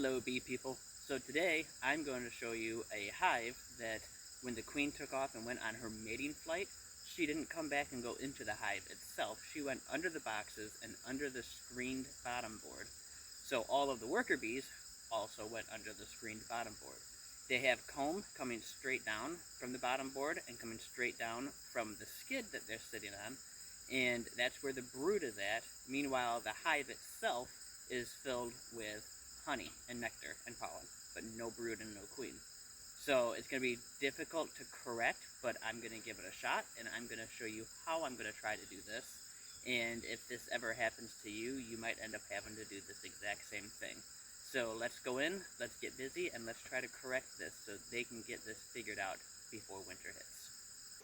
Hello bee people. So today I'm going to show you a hive that when the queen took off and went on her mating flight, she didn't come back and go into the hive itself. She went under the boxes and under the screened bottom board. So all of the worker bees also went under the screened bottom board. They have comb coming straight down from the bottom board and coming straight down from the skid that they're sitting on, and that's where the brood is at. Meanwhile, the hive itself is filled with honey and nectar and pollen, but no brood and no queen. So it's going to be difficult to correct, but I'm going to give it a shot, and I'm going to show you how I'm going to try to do this. And if this ever happens to you, you might end up having to do this exact same thing. So let's go in, let's get busy, and let's try to correct this so they can get this figured out before winter hits.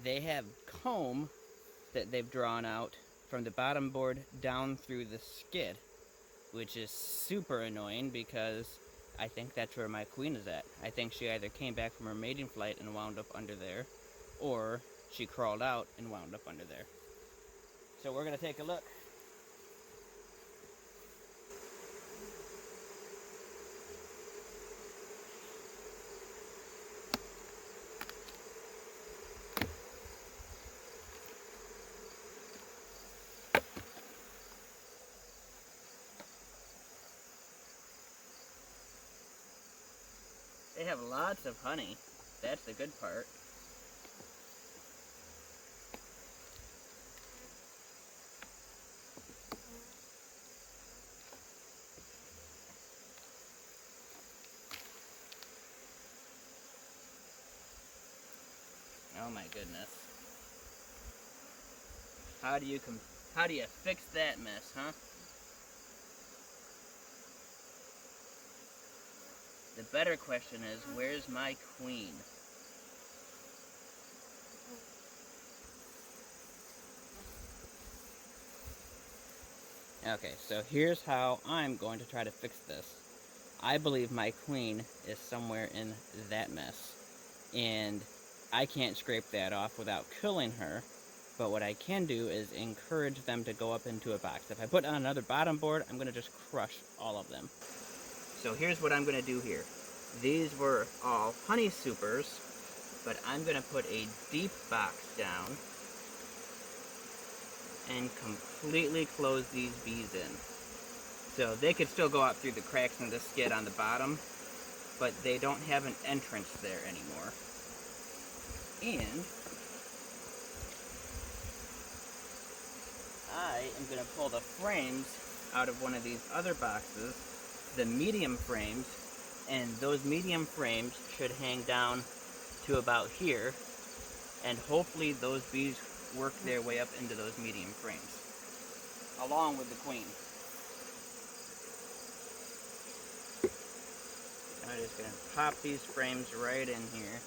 They have comb that they've drawn out from the bottom board down through the skid, which is super annoying because I think that's where my queen is at. I think she either came back from her mating flight and wound up under there, or she crawled out and wound up under there. So we're going to take a look. They have lots of honey. That's the good part. Oh my goodness. How do you fix that mess, huh? The better question is, where's my queen? Okay, so here's how I'm going to try to fix this. I believe my queen is somewhere in that mess, and I can't scrape that off without killing her, but what I can do is encourage them to go up into a box. If I put on another bottom board, I'm going to just crush all of them. So here's what I'm going to do here. These were all honey supers, but I'm going to put a deep box down and completely close these bees in. So they could still go out through the cracks in the skid on the bottom, but they don't have an entrance there anymore. And I am going to pull the frames out of one of these other boxes, the medium frames, and those medium frames should hang down to about here, and hopefully those bees work their way up into those medium frames, along with the queen. I'm just going to pop these frames right in here.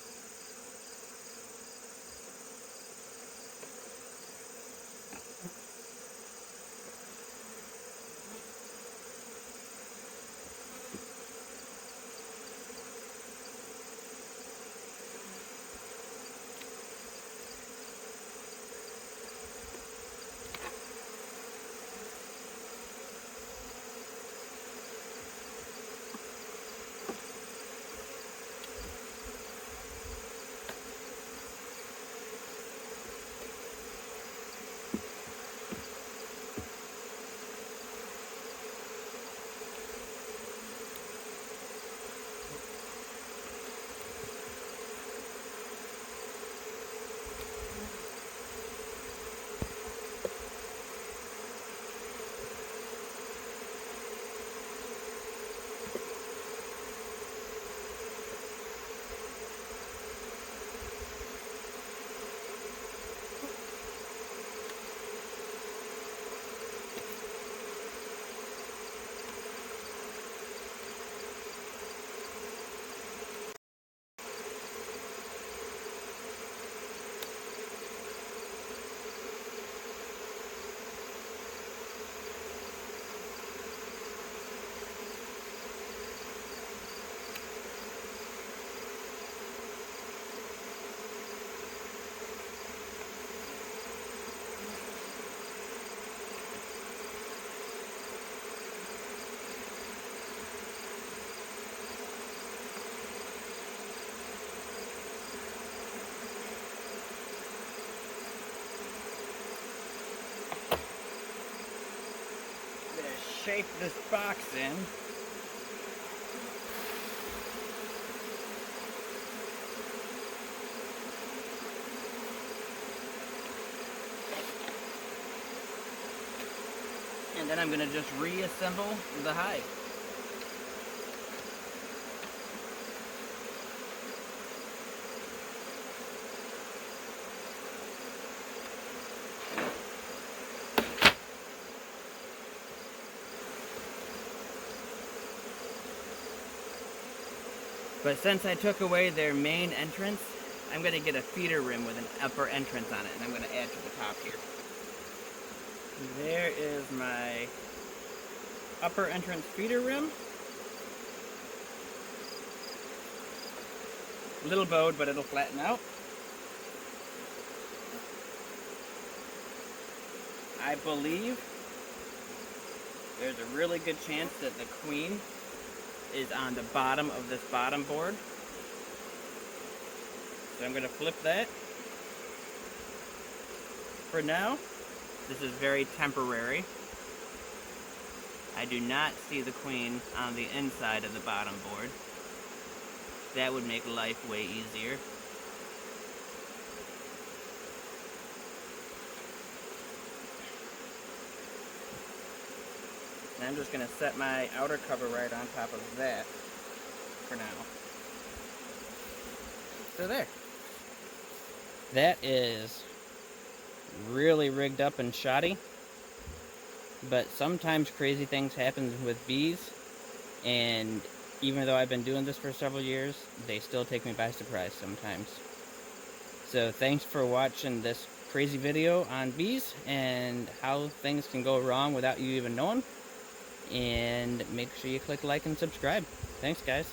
shape this box in. And then I'm going to just reassemble the hive. But since I took away their main entrance, I'm going to get a feeder rim with an upper entrance on it, and I'm going to add to the top here. There is my upper entrance feeder rim. A little bowed, but it'll flatten out. I believe there's a really good chance that the queen is on the bottom of this bottom board. So I'm going to flip that. For now, this is very temporary. I do not see the queen on the inside of the bottom board. That would make life way easier. And I'm just going to set my outer cover right on top of that for now. So there. That is really rigged up and shoddy. But sometimes crazy things happen with bees. And even though I've been doing this for several years, they still take me by surprise sometimes. So thanks for watching this crazy video on bees and how things can go wrong without you even knowing. And make sure you click like and subscribe. Thanks, guys.